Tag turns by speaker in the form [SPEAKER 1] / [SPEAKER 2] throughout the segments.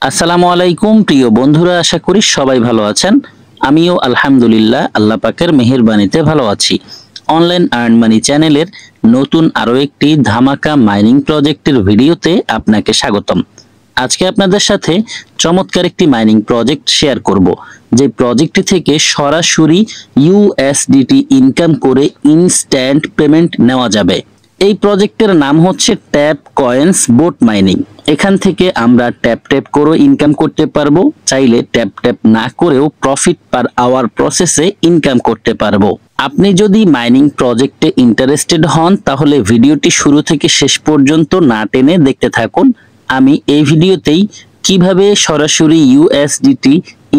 [SPEAKER 1] আসসালামু আলাইকুম প্রিয় বন্ধুরা, আশা করি সবাই ভালো আছেন। আমিও আলহামদুলিল্লাহ আল্লাহ পাকের মেহেরবানিতে ভালো আছি। অনলাইন আর্ন মানি চ্যানেলের নতুন আরো একটি ধামাকা মাইনিং প্রজেক্টের ভিডিওতে আপনাকে স্বাগতম। আজকে আপনাদের সাথে চমৎকার একটি মাইনিং প্রজেক্ট শেয়ার করব, যে প্রজেক্টটি থেকে সরাসরি ইউএসডিটি ইনকাম করে ইনস্ট্যান্ট পেমেন্ট নেওয়া যাবে। এই প্রজেক্টের নাম হচ্ছে ট্যাপ কয়েন্স বোট মাইনিং। এখান থেকে আমরা ট্যাপ ট্যাপ করে ইনকাম করতে পারবো, চাইলে ট্যাপ ট্যাপ না করেও প্রফিট পার আওয়ার প্রসেসে ইনকাম করতে পারবো। আপনি যদি মাইনিং প্রজেক্টে ইন্টারেস্টেড হন তাহলে ভিডিওটি শুরু থেকে শেষ পর্যন্ত না টেনে দেখতে থাকুন। আমি এই ভিডিওতেই কিভাবে সরাসরি ইউএসডিটি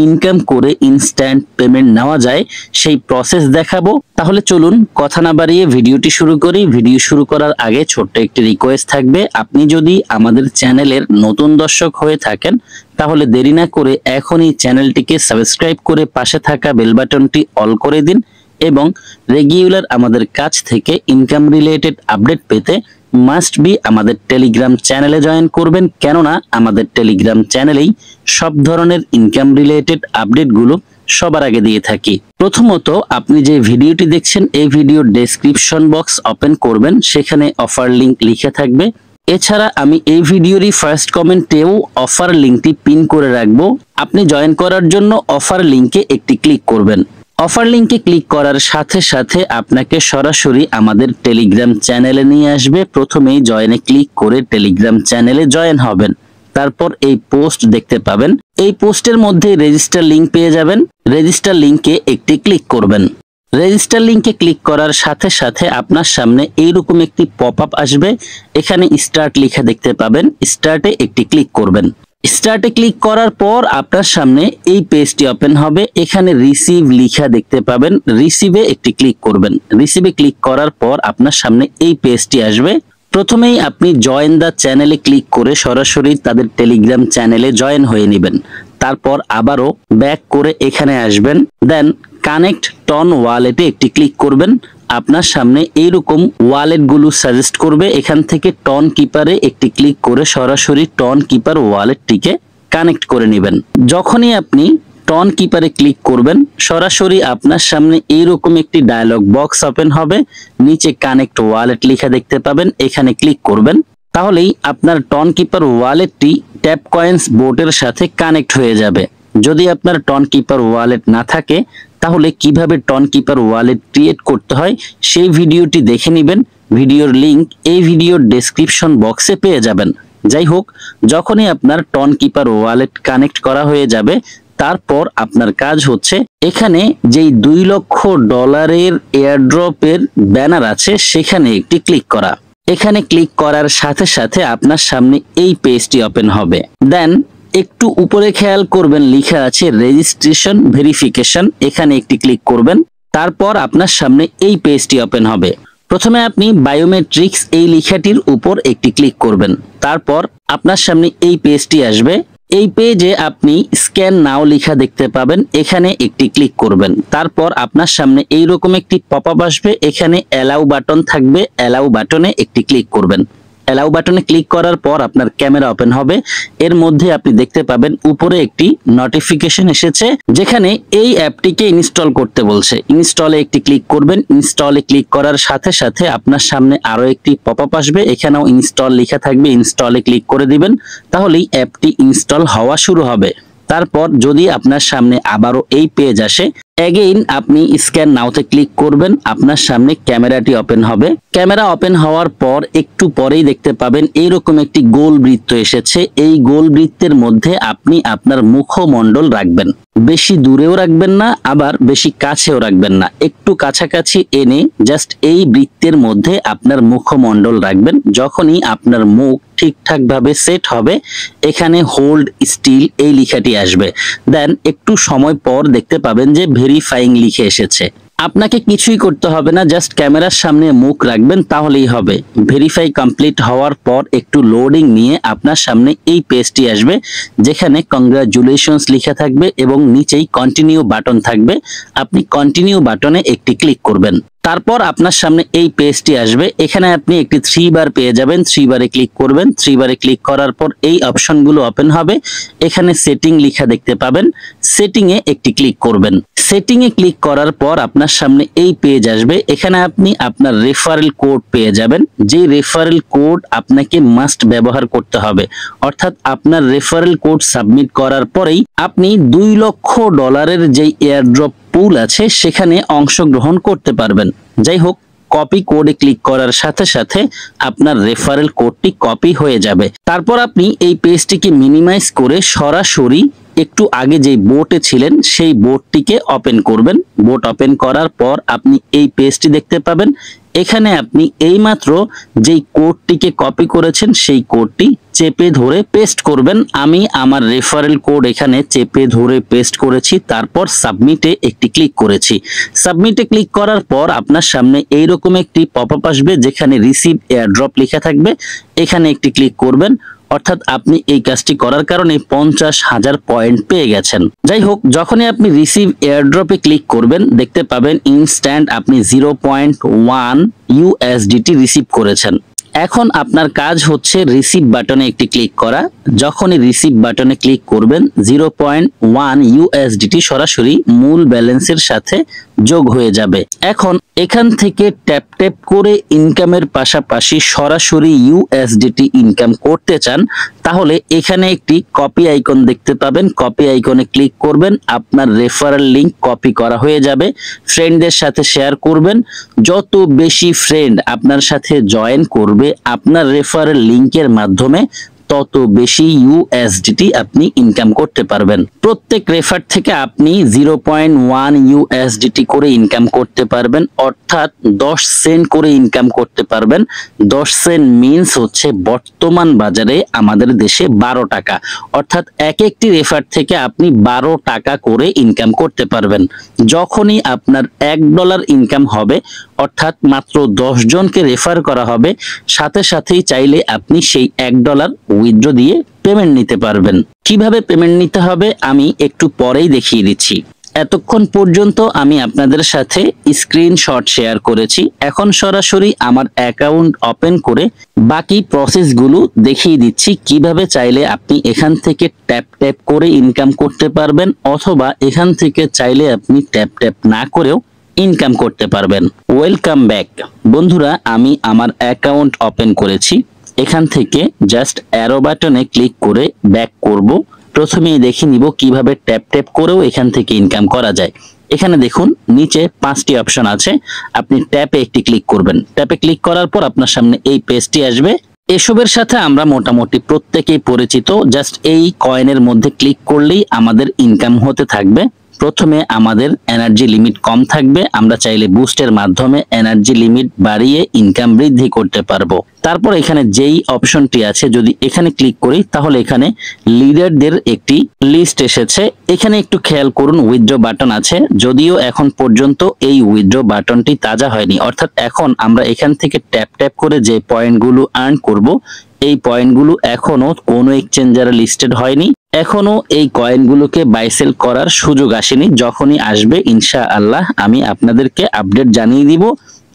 [SPEAKER 1] ইনকাম করে ইনস্ট্যান্ট পেমেন্ট নেওয়া যায় সেই প্রসেস দেখাবো। তাহলে চলুন কথা না বাড়িয়ে ভিডিওটি শুরু করি। ভিডিও শুরু করার আগে ছোট্ট একটি রিকোয়েস্ট থাকবে, আপনি যদি আমাদের চ্যানেলের নতুন দর্শক হয়ে থাকেন তাহলে দেরি না করে এখনই চ্যানেলটিকে সাবস্ক্রাইব করে পাশে থাকা বেল বাটনটি অল করে দিন এবং রেগুলার আমাদের কাছ থেকে ইনকাম রিলেটেড আপডেট পেতে মাস্ট বি আমাদের টেলিগ্রাম চ্যানেলে জয়েন করবেন, কেননা আমাদের টেলিগ্রাম চ্যানেলেই সব ধরনের ইনকাম রিলেটেড আপডেটগুলো সবার আগে দিয়ে থাকি। প্রথমত আপনি যে ভিডিওটি দেখছেন এই ভিডিওর ডেসক্রিপশন বক্স ওপেন করবেন, সেখানে অফার লিংক লিখে থাকবে। এছাড়া আমি এই ভিডিওরই ফার্স্ট কমেন্টেও অফার লিংকটি পিন করে রাখবো। আপনি জয়েন করার জন্য অফার লিংকে একটি ক্লিক করবেন। অফার লিংকে ক্লিক করার সাথে সাথে আপনাকে সরাসরি আমাদের টেলিগ্রাম চ্যানেলে নিয়ে আসবে। প্রথমেই জয়েনে ক্লিক করে টেলিগ্রাম চ্যানেলে জয়েন হবেন। তারপর এই পোস্ট দেখতে পাবেন, এই পোস্টের মধ্যে রেজিস্টার লিংক পেয়ে যাবেন। রেজিস্টার লিংকে একটি ক্লিক করবেন। রেজিস্টার লিংকে ক্লিক করার সাথে সাথে আপনার সামনে এইরকম একটি পপ আপ আসবে। এখানে স্টার্ট লেখা দেখতে পাবেন, স্টার্টে একটি ক্লিক করবেন। স্টার্টে ক্লিক করার পর আপনার সামনে এই পেজটি ওপেন হবে। এখানে রিসিভ লেখা দেখতে পাবেন, রিসিভে একটি ক্লিক করবেন। রিসিভে ক্লিক করার পর আপনার সামনে এই পেজটি আসবে। প্রথমেই আপনি জয়েন দা চ্যানেলে ক্লিক করে সরাসরি তাদের টেলিগ্রাম চ্যানেলে জয়েন হয়ে নেবেন। তারপর আবারও ব্যাক করে এখানে আসবেন, দেন কানেক্ট টন ওয়ালেটে একটি ক্লিক করবেন। আপনার সামনে এইরকম ওয়ালেটগুলো সাজেস্ট করবে। এখান থেকে টন কিপারে একটি ক্লিক করে সরাসরি টন কিপার ওয়ালেটটিকে কানেক্ট করে নেবেন। যখনই আপনি টন কিপারে ক্লিক করবেন সরাসরি আপনার সামনে এইরকম একটি ডায়লগ বক্স ওপেন হবে। নিচে কানেক্ট ওয়ালেট লেখা দেখতে পাবেন, এখানে ক্লিক করবেন। তাহলেই আপনার টন কিপার ওয়ালেটটি ট্যাপ কয়েন্স বোটের সাথে কানেক্ট হয়ে যাবে। যদি আপনার টন কিপার ওয়ালেট না থাকে তাহলে কিভাবে টন কিপার ওয়ালেট ক্রিয়েট করতে হয় সেই ভিডিওটি দেখে নেবেন। ভিডিওর লিংক এই ভিডিওর ডেসক্রিপশন বক্সে পেয়ে যাবেন। যাই হোক, যখনই আপনার টন কিপার ওয়ালেট কানেক্ট করা হয়ে যাবে তারপর আপনার কাজ হচ্ছে এখানে যেই $2,00,000 এয়ারড্রপের ব্যানার আছে সেখানে একটি ক্লিক করা। এখানে ক্লিক করার সাথে সাথে আপনার সামনে এই পেজটি ওপেন হবে। দেন একটু উপরে খেয়াল করবেন, লেখা আছে রেজিস্ট্রেশন ভেরিফিকেশন, এখানে একটি ক্লিক করবেন। তারপর আপনার সামনে এই পেজটি ওপেন হবে। প্রথমে আপনি বায়োমেট্রিক্স এই লেখাটির উপর একটি ক্লিক করবেন। তারপর আপনার সামনে এই পেজটি আসবে। এই পেজে আপনি স্ক্যান নাও লেখা দেখতে পাবেন, এখানে একটি ক্লিক করবেন। তারপর আপনার সামনে এইরকম একটি পপ আপ আসবে, এখানে অ্যালাউ বাটন থাকবে, অ্যালাউ বাটনে একটি ক্লিক করবেন। অ্যালাউ বাটনে ক্লিক করার পর আপনার ক্যামেরা ওপেন হবে। এর মধ্যে আপনি দেখতে পাবেন উপরে একটি নোটিফিকেশন এসেছে, যেখানে এই অ্যাপটিকে ইনস্টল করতে বলছে। ইনস্টলে একটি ক্লিক করবেন। ইনস্টলে ক্লিক করার সাথে সাথে আপনার সামনে আরো একটি পপ আপ আসবে, এখানেও ইনস্টল লেখা থাকবে। ইনস্টলে ক্লিক করে দিবেন, তাহলেই অ্যাপটি ইনস্টল হওয়া শুরু হবে। তারপর যদি আপনার সামনে আবারও এই পেজ আসে, এগেইন আপনি স্ক্যান নাওতে ক্লিক করবেন। আপনার সামনে ক্যামেরাটি ওপেন হবে। ক্যামেরা ওপেন হওয়ার পর একটু পরেই দেখতে পাবেন এইরকম একটি গোল বৃত্ত এসেছে। এই গোল বৃত্তের মধ্যে আপনি আপনার মুখমণ্ডল রাখবেন। বেশি দূরেও রাখবেন না, আবার বেশি কাছেও রাখবেন না, একটু কাছাকাছি এনে জাস্ট এই বৃত্তের মধ্যে আপনার মুখমণ্ডল রাখবেন। যখনই আপনার মুখ ঠিকঠাক ভাবে সেট হবে এখানে হোল্ড স্টিল এই লেখাটি আসবে। দেন একটু সময় পর দেখতে পাবেন যে ভেরিফাইং লিখে এসেছে। আপনাকে কিছুই করতে হবে না, জাস্ট ক্যামেরার সামনে মুখ রাখবেন তাহলেই হবে। ভেরিফাই কমপ্লিট হওয়ার পর একটু লোডিং নিয়ে আপনার সামনে এই পেজটি আসবে, যেখানে কংগ্রাচুলেশনস লেখা থাকবে এবং নিচেই কন্টিনিউ বাটন থাকবে। আপনি কন্টিনিউ বাটনে একটি ক্লিক করবেন। তারপর আপনার সামনে এই পেজটি আসবে। এখানে আপনি একটি 3 বার পেয়ে যাবেন। 3 বারে ক্লিক করবেন। 3 বারে ক্লিক করার পর এই অপশনগুলো ওপেন হবে। এখানে সেটিং লেখা দেখতে পাবেন। সেটিং এ একটি ক্লিক করবেন। সেটিং এ ক্লিক করার পর আপনার সামনে এই পেজ আসবে। এখানে আপনি আপনার রেফারেল কোড পেয়ে যাবেন। যে রেফারেল কোড আপনাকে মাস্ট ব্যবহার করতে হবে, অর্থাৎ আপনার রেফারেল কোড সাবমিট করার পরেই আপনি $2,00,000 যেই এয়ারড্রপ পুল আছে সেখানে অংশগ্রহণ করতে পারবেন। যাই হোক, কপি কোডে ক্লিক করার সাথে সাথে আপনার রেফারেল কোডটি কপি হয়ে যাবে। তারপর আপনি এই পেজটিকে মিনিমাইজ করে সরাসরি একটু আগে যে বোটে ছিলেন সেই বোটটিকে ওপেন করবেন। বোট ওপেন করার পর আপনি এই পেজটি দেখতে পাবেন। এখানে আপনি এইমাত্র যেই কোডটিকে কপি করেছেন সেই কোডটি চেপে ধরে পেস্ট করবেন। আমি আমার রেফারেল কোড এখানে চেপে ধরে পেস্ট করেছি, তারপর সাবমিটে একটি ক্লিক করেছি। সাবমিটে ক্লিক করার পর আপনার সামনে এইরকম একটি পপআপ আসবে যেখানে রিসিভ এয়ারড্রপ লেখা থাকবে। এখানে একটি ক্লিক করবেন, অর্থাৎ আপনি এই কাজটি করার কারণে 50,000 পয়েন্ট পেয়ে গেছেন। যাই হোক, যখনই আপনি রিসিভ এয়ারড্রপে ক্লিক করবেন দেখতে পাবেন ইনস্ট্যান্ট আপনি 0.1 USDT রিসিভ করেছেন। এখন আপনার কাজ হচ্ছে রিসিভ বাটনে একটি ক্লিক করা। যখনই রিসিভ বাটনে ক্লিক করবেন 0.1 USDT সরাসরি মূল ব্যালেন্সের সাথে যোগ হয়ে যাবে। এখন এখান থেকে ট্যাপ ট্যাপ করে ইনকামের পাশাপাশি সরাসরি USDT ইনকাম করতে চান তাহলে এখানে একটি কপি আইকন দেখতে পাবেন। কপি আইকনে ক্লিক করবেন, আপনার রেফারেল লিংক কপি করা হয়ে যাবে। ফ্রেন্ডদের সাথে শেয়ার করবেন। যত বেশি ফ্রেন্ড আপনার সাথে জয়েন করবে আপনার রেফারেল লিংকের মাধ্যমে তত বেশি USDT আপনি ইনকাম করতে পারবেন। প্রত্যেক রেফার থেকে আপনি 0.1 USDT করে ইনকাম করতে পারবেন, অর্থাৎ 10 সেন্ট করে ইনকাম করতে পারবেন। 10 সেন্ট মিন্স হচ্ছে বর্তমান বাজারে আমাদের দেশে 12 টাকা, অর্থাৎ এক একটি রেফার থেকে আপনি 12 টাকা করে ইনকাম করতে পারবেন। যখনই আপনার $1 ইনকাম হবে, অর্থাৎ মাত্র 10 জনকে রেফার করা হবে, সাথে সাথেই চাইলে আপনি সেই $1 উইথড্র দিয়ে পেমেন্ট নিতে পারবেন। কিভাবে পেমেন্ট নিতে হবে আমি একটু পরেই দেখিয়ে দিচ্ছি। এতক্ষণ পর্যন্ত আমি আপনাদের সাথে স্ক্রিনশট শেয়ার করেছি। এখন সরাসরি আমার অ্যাকাউন্ট ওপেন করে বাকি প্রসেসগুলো দেখিয়ে দিচ্ছি কিভাবে চাইলে আপনি এখান থেকে ট্যাপ ট্যাপ করে ইনকাম করতে পারবেন, অথবা এখান থেকে চাইলে আপনি ট্যাপ ট্যাপ না করেও ইনকাম করতে পারবেন। ওয়েলকাম ব্যাক বন্ধুরা, আমি আমার অ্যাকাউন্ট ওপেন করেছি। এখান থেকে জাস্ট অ্যারো বাটনে ক্লিক করে ব্যাক করব। প্রথমেই দেখে নিব কিভাবে ট্যাপ ট্যাপ করেও এখান থেকে ইনকাম করা যায়। এখানে দেখুন নিচে 5টি অপশন আছে, আপনি ট্যাপে একটি ক্লিক করবেন। ট্যাপে ক্লিক করার পর আপনার সামনে এই পেজটি আসবে। এসবের সাথে আমরা মোটামুটি প্রত্যেকেই পরিচিত। জাস্ট এই কয়েনের মধ্যে ক্লিক করলেই আমাদের ইনকাম হতে থাকবে। প্রথমে আমাদের এনার্জি লিমিট কম থাকবে, আমরা চাইলে বুস্টের মাধ্যমে এনার্জি লিমিট বাড়িয়ে ইনকাম বৃদ্ধি করতে পারবো। তারপর এখানে যেই অপশনটি আছে যদি এখানে ক্লিক করি তাহলে এখানে লিডারদের একটি লিস্ট এসেছে। এখানে একটু খেয়াল করুন উইথড্র বাটন আছে, যদিও এখন পর্যন্ত এই উইথড্র বাটনটি তাজা হয়নি, অর্থাৎ এখন আমরা এখান থেকে ট্যাপ ট্যাপ করে যে পয়েন্টগুলো আর্ন করব এই পয়েন্টগুলো এখনো কোনো এক্সচেঞ্জারে লিস্টেড হয়নি। এখনো এই কয়েনগুলোকে বাই সেল করার সুযোগ আসেনি। যখনই আসবে ইনশাআল্লাহ আমি আপনাদেরকে আপডেট জানিয়ে দিব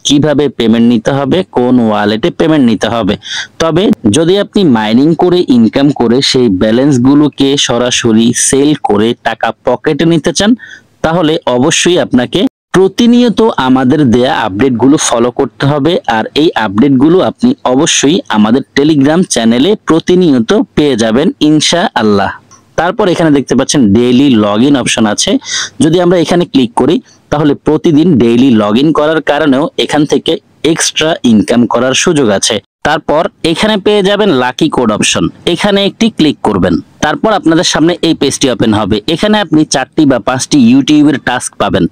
[SPEAKER 1] কিভাবে পেমেন্ট নিতে হবে, কোন ওয়ালেটে পেমেন্ট নিতে হবে। তবে যদি আপনি মাইনিং করে ইনকাম করে সেই ব্যালেন্সগুলোকে সরাসরি সেল করে টাকা পকেটে নিতে চান তাহলে অবশ্যই আপনাকে প্রতিনিয়ত আমাদের দেয়া আপডেটগুলো ফলো করতে হবে। আর এই আপডেটগুলো আপনি অবশ্যই আমাদের টেলিগ্রাম চ্যানেলে প্রতিনিয়ত পেয়ে যাবেন ইনশাআল্লাহ। তারপর এখানে দেখতে পাচ্ছেন ডেইলি লগইন অপশন আছে। যদি আমরা এখানে ক্লিক করি তাহলে প্রতিদিন ডেইলি লগইন করার কারণেও এখান থেকে এক্সট্রা ইনকাম করার সুযোগ আছে। তারপর এখানে পেয়ে যাবেন লাকি কোড অপশন, এখানে একটি ক্লিক করবেন। তারপর আপনাদের সামনে এই পেজটি ওপেন হবে। এখানে আপনি 4টি বা 5টি ইউটিউবের টাস্ক পাবেন।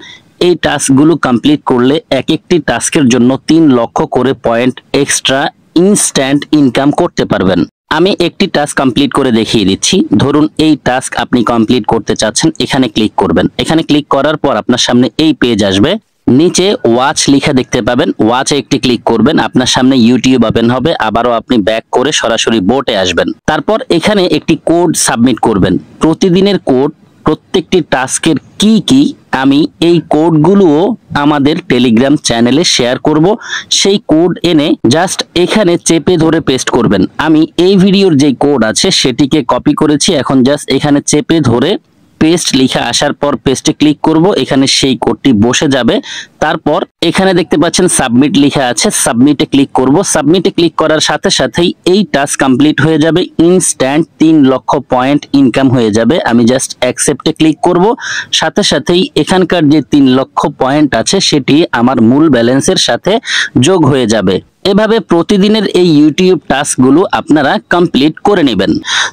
[SPEAKER 1] এই টাস্কগুলো কমপ্লিট করলে এক একটি টাস্কের জন্য 3 লক্ষ করে পয়েন্ট এক্সট্রা ইনস্ট্যান্ট ইনকাম করতে পারবেন। আমি একটি টাস্ক কমপ্লিট করে দেখিয়ে দিচ্ছি। ধরুন এই টাস্ক আপনি কমপ্লিট করতে চাচ্ছেন, এখানে ক্লিক করবেন। এখানে ক্লিক করার পর আপনার সামনে এই পেজ আসবে। নিচে ওয়াচ লেখা দেখতে পাবেন, ওয়াচে একটি ক্লিক করবেন। আপনার সামনে ইউটিউব ওপেন হবে। আবারও আপনি ব্যাক করে সরাসরি বোটে আসবেন। তারপর এখানে একটি কোড সাবমিট করবেন। প্রতিদিনের কোড প্রত্যেকটি টাস্কের কি আমি এই কোডগুলোও আমাদের টেলিগ্রাম চ্যানেলে শেয়ার করব। সেই কোড এনে জাস্ট এখানে চেপে ধরে পেস্ট করবেন। আমি এই ভিডিওর যে কোড আছে সেটিকে কপি করেছি, এখন জাস্ট এখানে চেপে ধরে পেস্ট লিখা আসার পর পেস্টে ক্লিক করব, এখানে সেই কোডটি বসে যাবে। তারপর এখানে দেখতে পাচ্ছেন সাবমিট লেখা আছে, সাবমিটে ক্লিক করব। সাবমিটে ক্লিক করার সাথে সাথেই এই টাস্ক কমপ্লিট হয়ে যাবে, ইনস্ট্যান্ট 3 লক্ষ পয়েন্ট ইনকাম হয়ে যাবে। আমি জাস্ট অ্যাকসেপ্টে ক্লিক করব, সাথে সাথেই এখানকার যে 3 লক্ষ পয়েন্ট আছে সেটি আমার মূল ব্যালেন্সের সাথে যোগ হয়ে যাবে। এভাবে প্রতিদিনের এই ইউটিউব টাস্কগুলো আপনারা কমপ্লিট করে নেবেন।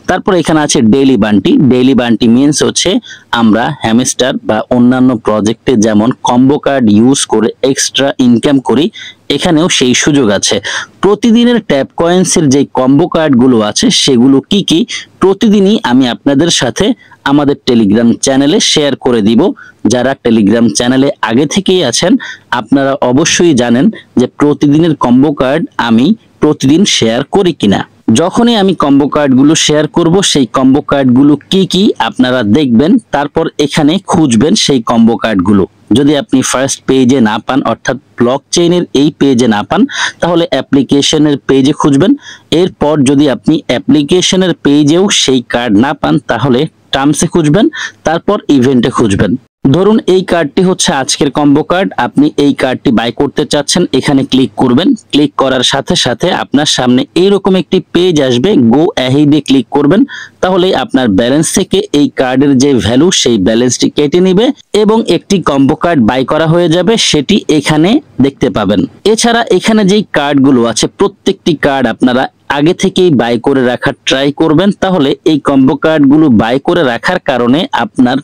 [SPEAKER 1] তারপর এখানে আছে daily Bunty. Daily Bunty means হচ্ছে আমরা হ্যামস্টার বা অন্যান্য প্রজেক্টে যেমন কম্বো কার্ড ইউজ করে এক্সট্রা ইনকাম করি, এখানেও সেই সুযোগ আছে। প্রতিদিনের ট্যাপ কয়েন্সের যে কম্বো কার্ডগুলো আছে সেগুলো কি প্রতিদিনই আমি আপনাদের সাথে আমাদের টেলিগ্রাম চ্যানেলে শেয়ার করে দিব। যারা টেলিগ্রাম চ্যানেলে আগে থেকেই আছেন আপনারা অবশ্যই জানেন যে প্রতিদিনের কম্বো কার্ড আমি প্রতিদিন শেয়ার করি কিনা। যখনই আমি কম্বো কার্ডগুলো শেয়ার করব সেই কম্বো কার্ডগুলো কি আপনারা দেখবেন, তারপর এখানে খুঁজবেন সেই কম্বো কার্ডগুলো। যদি আপনি ফার্স্ট পেজে না পান, অর্থাৎ ব্লক চেইনের এই পেজে না পান, তাহলে অ্যাপ্লিকেশনের পেজে খুঁজবেন। এরপর যদি আপনি অ্যাপ্লিকেশনের পেজেও সেই কার্ড না পান তাহলে টার্মসে খুঁজবেন, তারপর ইভেন্টে খুঁজবেন। ধরুন এই কার্ডটি হচ্ছে আজকের কম্বো কার্ড, আপনি এই কার্ডটি বাই করতে চাচ্ছেন, এখানে ক্লিক করবেন। ক্লিক করার সাথে সাথে আপনার সামনে এইরকম একটি পেজ আসবে, গো অ্যাহেডে ক্লিক করবেন। তাহলে আপনার ব্যালেন্স থেকে এই কার্ডের যে ভ্যালু সেই ব্যালেন্সটি কেটে নিবে এবং একটি কম্বো কার্ড বাই করা হয়ে যাবে, সেটি এখানে দেখতে পাবেন। এছাড়া এখানে যেই কার্ডগুলো আছে প্রত্যেকটি কার্ড আপনারা আগে থেকেই বাই করে রাখার ট্রাই করবেন, তাহলে এই কম্বো কার্ডগুলো বাই করে রাখার কারণে আপনার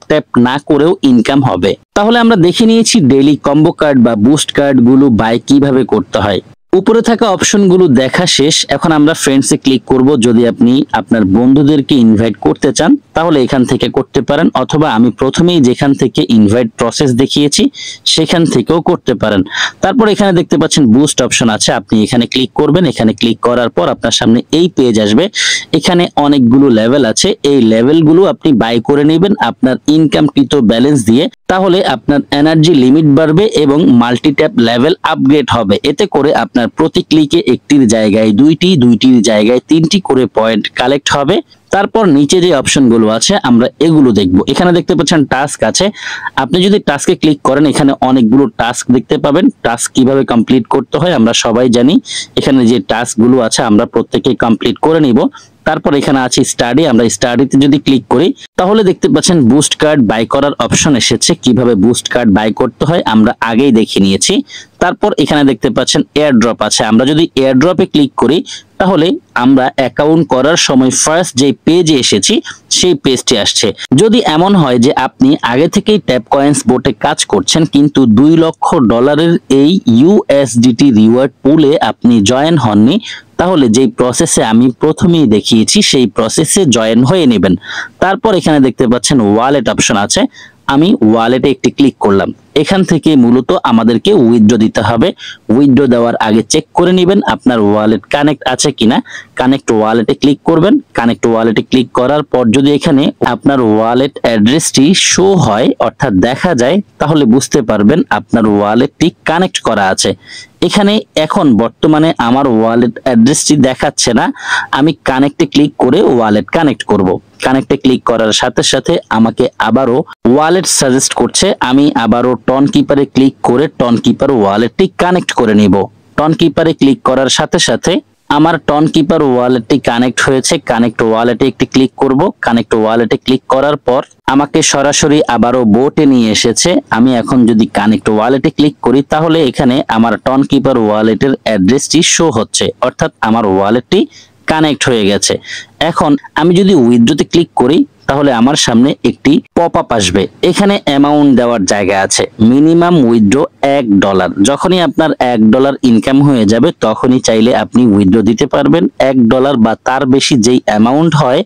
[SPEAKER 1] ট্যাপ না করেও ইনকাম হবে। তাহলে আমরা দেখে নিয়েছি ডেইলি কম্বো কার্ড বা বুস্ট কার্ডগুলো বাই কিভাবে করতে হয়। উপরে থাকা অপশনগুলো দেখা শেষ, এখন আমরা ফ্রেন্ডসে ক্লিক করব। যদি আপনি আপনার বন্ধুদেরকে ইনভাইট করতে চান তাহলে এখান থেকে করতে পারেন, অথবা আমি প্রথমেই যেখান থেকে ইনভাইট প্রসেস দেখিয়েছি সেখান থেকেও করতে পারেন। তারপর এখানে দেখতে পাচ্ছেন বুস্ট অপশন আছে, আপনি এখানে ক্লিক করবেন। এখানে ক্লিক করার পর আপনার সামনে এই পেজ আসবে, এখানে অনেকগুলো লেভেল আছে, এই লেভেলগুলো আপনি বাই করে নেবেন আপনার ইনকামকৃত ব্যালেন্স দিয়ে। তাহলে আপনার এনার্জি লিমিট বাড়বে এবং মাল্টি ট্যাপ লেভেল আপগ্রেড হবে। এতে করে আপনার প্রতি ক্লিকে একটির জায়গায় দুইটির জায়গায় 3টি করে পয়েন্ট কালেক্ট হবে। তারপর নিচে যে অপশনগুলো আছে আমরা এগুলো দেখব। এখানে দেখতে পাচ্ছেন টাস্ক আছে, আপনি যদি টাস্কে ক্লিক করেন এখানে অনেকগুলো টাস্ক দেখতে পাবেন। টাস্ক কিভাবে কমপ্লিট করতে হয় আমরা সবাই জানি, এখানে যে টাস্কগুলো আছে আমরা প্রত্যেকেই কমপ্লিট করে নিব। তারপর এখানে আছে স্টাডি, আমরা স্টাডিতে যদি ক্লিক করি তাহলে দেখতে পাচ্ছেন বুস্ট কার্ড বাই করার অপশন এসেছে। কিভাবে বুস্ট কার্ড বাই করতে হয় আমরা আগেই দেখে নিয়েছি। তারপর এখানে দেখতে পাচ্ছেন এয়ার ড্রপ আছে, আমরা যদি এয়ার ড্রপে ক্লিক করি তাহলে আমরা অ্যাকাউন্ট করার সময় ফার্স্ট যে পেজে এসেছি সেই পেজটি আসছে। যদি এমন হয় যে আপনি আগে থেকেই ট্যাপ কয়েন্স বোটে কাজ করছেন কিন্তু $2 লক্ষ এই ইউএসডিটি রিওয়ার্ড পুলে আপনি জয়েন হননি, তাহলে যেই প্রসেসে আমি প্রথমেই দেখিয়েছি সেই প্রসেসে জয়েন হয়ে নেবেন। তারপর এখানে দেখতে পাচ্ছেন ওয়ালেট অপশন আছে, আমি ওয়ালেটে একটি ক্লিক করলাম। এখান থেকে মূলত আমাদেরকে উইথড্র দিতে হবে। উইথড্র দেওয়ার আগে চেক করে নেবেন আপনার ওয়ালেট কানেক্ট আছে কিনা। কানেক্ট ওয়ালেটে ক্লিক করবেন। কানেক্ট ওয়ালেটে ক্লিক করার পর যদি এখানে আপনার ওয়ালেট অ্যাড্রেসটি শো হয় অর্থাৎ দেখা যায়, তাহলে বুঝতে পারবেন আপনার ওয়ালেটটি কানেক্ট করা আছে। এখানে এখন বর্তমানে আমার ওয়ালেট অ্যাড্রেসটি দেখাচ্ছে না, আমি কানেক্টে ক্লিক করে ওয়ালেট কানেক্ট করব। কানেক্টে ক্লিক করার সাথে সাথে আমাকে আবারও ওয়ালেট সাজেস্ট করছে, আমি আবারও টন কিপারে ক্লিক করে টন কিপার ওয়ালেটটি কানেক্ট করে নিব। টন কিপারে ক্লিক করার সাথে সাথে আমার টন কিপার ওয়ালেটটি কানেক্ট হয়েছে। কানেক্ট ওয়ালেটে একটি ক্লিক করব। কানেক্ট ওয়ালেটে ক্লিক করার পর আমাকে সরাসরি আবারও বোটে নিয়ে এসেছে। আমি এখন যদি কানেক্ট ওয়ালেটে ক্লিক করি তাহলে এখানে আমার টন কিপার ওয়ালেটের অ্যাড্রেসটি শো হচ্ছে, অর্থাৎ আমার ওয়ালেটটি কানেক্ট হয়ে গেছে। এখন আমি যদি উইথড্রোতে ক্লিক করি তাহলে আমার সামনে একটি পপআপ আসবে, এখানে অ্যামাউন্ট দেওয়ার জায়গা আছে। Minimum withdraw $1। যখনই আপনার $1 ইনকাম হয়ে যাবে তখনই চাইলে আপনি উইথড্রো দিতে পারবেন। $1 বা তার বেশি যেই অ্যামাউন্ট হয়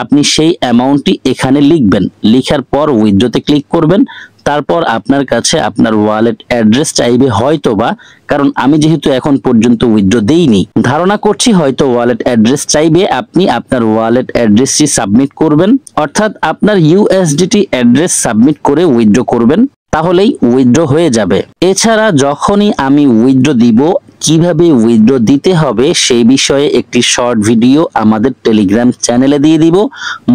[SPEAKER 1] আপনি সেই অ্যামাউন্টটি এখানে লিখবেন। লিখার পর উইথড্রোতে ক্লিক করবেন। তারপর আপনার কাছে আপনার ওয়ালেট অ্যাড্রেস চাইবে হয়তোবা, কারণ আমি যেহেতু এখন পর্যন্ত উইথড্র দেইনি, ধারণা করছি হয়তো ওয়ালেট অ্যাড্রেস চাইবে। আপনি আপনার ওয়ালেট অ্যাড্রেসটি সাবমিট করবেন, অর্থাৎ আপনার ইউএসডিটি অ্যাড্রেস সাবমিট করে উইথড্র করবেন, তাহলেই উইথড্র হয়ে যাবে। এছাড়া যখনই আমি উইথড্র দিব, কিভাবে উইথড্র দিতে হবে সেই বিষয়ে একটি শর্ট ভিডিও আমাদের টেলিগ্রাম চ্যানেলে দিয়ে দিব।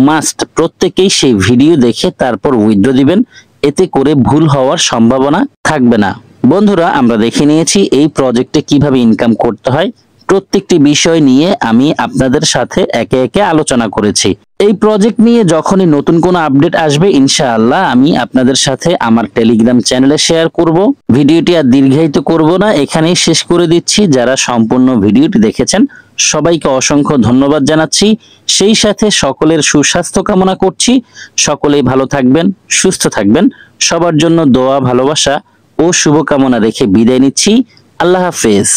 [SPEAKER 1] মাস্ট প্রত্যেকেই সেই ভিডিও দেখে তারপর উইথড্র দিবেন, এতে করে ভুল হওয়ার সম্ভাবনা থাকবে না। বন্ধুরা, আমরা দেখে নিয়েছি এই প্রজেক্টে কিভাবে ইনকাম করতে হয়। প্রত্যেকটি বিষয় নিয়ে আমি আপনাদের সাথে একে একে আলোচনা করেছি। এই প্রজেক্ট নিয়ে যখনই নতুন কোনো আপডেট আসবে, ইনশাআল্লাহ আমি আপনাদের সাথে আমার টেলিগ্রাম চ্যানেলে শেয়ার করব। ভিডিওটি আর দীর্ঘায়িত করব না, এখানেই শেষ করে দিচ্ছি। যারা সম্পূর্ণ ভিডিওটি দেখেছেন সবাইকে অসংখ্য ধন্যবাদ জানাচ্ছি। সেই সাথে সকলের সুস্বাস্থ্য কামনা করছি। সকলেই ভালো থাকবেন, সুস্থ থাকবেন। সবার জন্য দোয়া, ভালোবাসা ও শুভকামনা রেখে বিদায় নিচ্ছি। আল্লাহ হাফেজ।